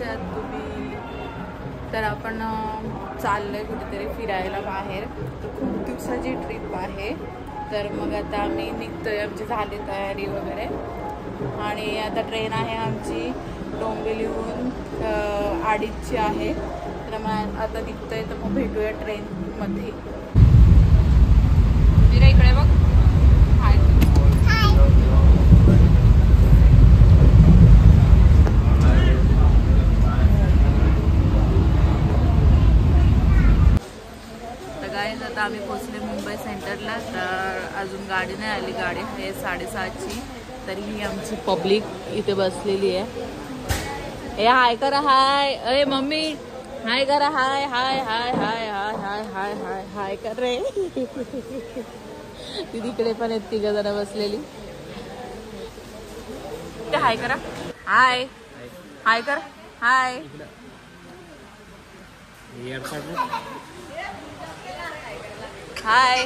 आहात तुम्ही? तर आपण चाललोय कुठेतरी फिरायला बाहेर. तर खूप दिवसाची ट्रिप आहे. तर मग आता आम्ही निघतोय, आमची झाली तयारी वगैरे. आणि आता ट्रेन आहे आमची डोंबिवलीहून 2:30ची आहे. तर मग आता निघतोय, तर मग भेटूया ट्रेनमध्ये. इकडे बघ. आता आम्ही पोहोचले मुंबई सेंटरला. तर अजून गाडी नाही आली. गाडी आहे 6:30ची. तरी ही आमची पब्लिक इथे बसलेली आहे. ए हाय करा, हाय. अरे मम्मी हाय करा, हाय हाय हाय हाय हाय हाय हाय हाय हाय कर रे. तिकडे पण आहेत 3 जण बसलेली. हाय करा, हाय हाय कर, हाय. हाय.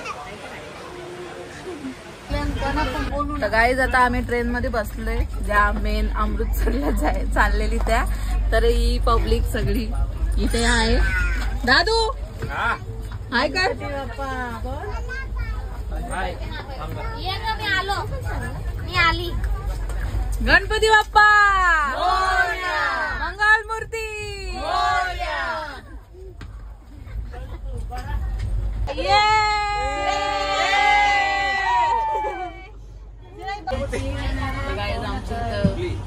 तर गाईज आता आम्ही ट्रेन मध्ये बसलोय, ज्या मेन अमृतसरला चाललेली त्या. तर ही पब्लिक सगळी इथे आहे. दादू हाय कर. मी आली. गणपती बाप्पा मंगल मूर्ती.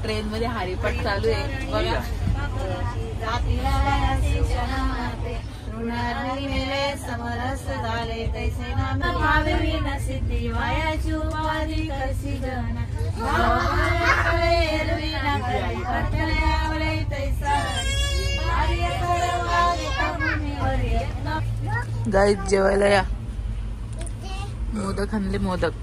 ट्रेन मध्ये हरिपाठ चालू आहे बघा. समरस झाले तैसे नाम भावी नसिद्धी वायाची उपाधी करसी जन गाईत जेवायला या. मोदक आणले, मोदक.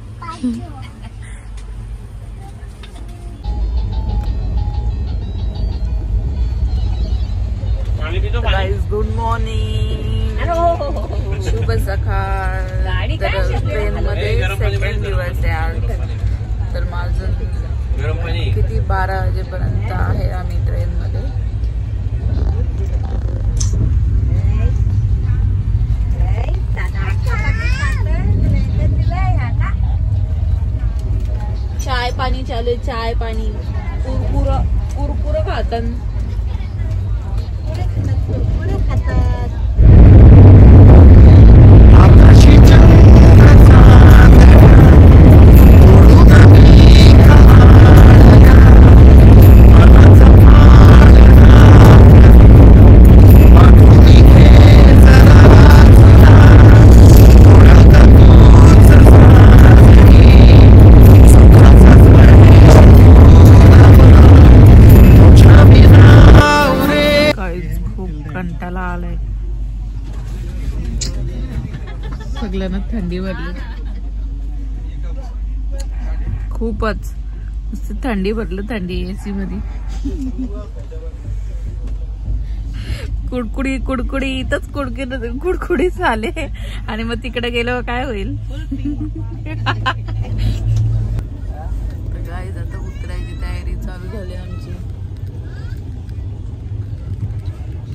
गाईज गुड मॉर्निंग, शुभ सकाळ. तर ट्रेन मध्ये सेकंड दिवस आहे आज. तर माझं किती 12 वाजेपर्यंत आहे आम्ही ट्रेन मध्ये. चाय पाणी चालू आहे, चाय पाणी. कुरकुर खातात. कंटाळा आलाय सगळ्यांना. थंडी भरली खूपच. थंडी भरलं, थंडी एसी मध्ये. कुडकुडी कुडकुडी इथंच कुडकुडी झाले. आणि मग तिकडे गेल्यावर काय होईल. गाईज आता उतरायची तयारी चालू झाली आमची.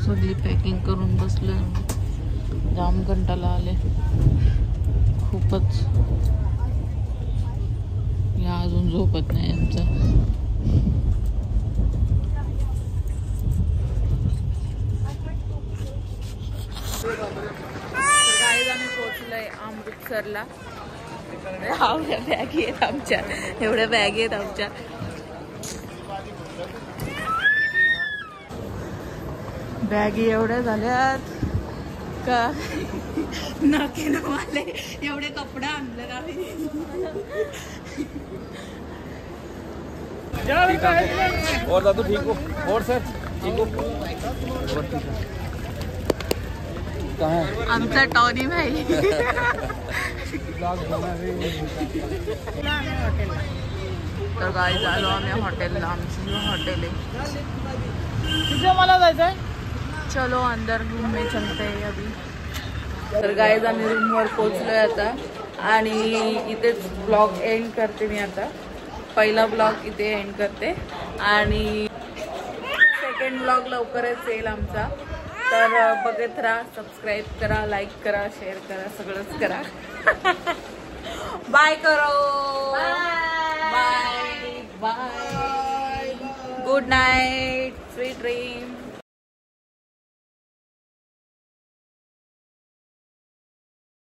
सगळी पॅकिंग करून बसले. जाम कंटाळा आले खूपच. या अजून झोपत नाही आमचा. गाईज आम्ही पोहोचलोय अमृतसरला. एवढ्या बॅगी आहेत आमच्या, एवढ्या बॅगी आहेत आमच्या. बॅगी एवढ्या झाल्यात का नाके नवाले. एवढे कपडे आणले आम्ही. और दादू ठीक हो? और सर ठीक हो? आमचा टॉनी भाई. तर गाईज आलो आम्ही हॉटेलला. आमची हॉटेल आहे. तिथे मला जायचंय. चलो अंदर रूम में चलते हैं अभी. तर गाईज आम्ही रूमवर पोहोचलोय आता. आणि इथेच ब्लॉग एंड करते मी आता. पहिला ब्लॉग इथे एंड करते. आणि सेकंड व्लॉग लवकरच येईल आमचा. तर बघत राहा, सबस्क्राईब करा, लाईक करा, शेअर करा, सगळंच करा. बाय करो. Bye bye. Good night. Sweet dream.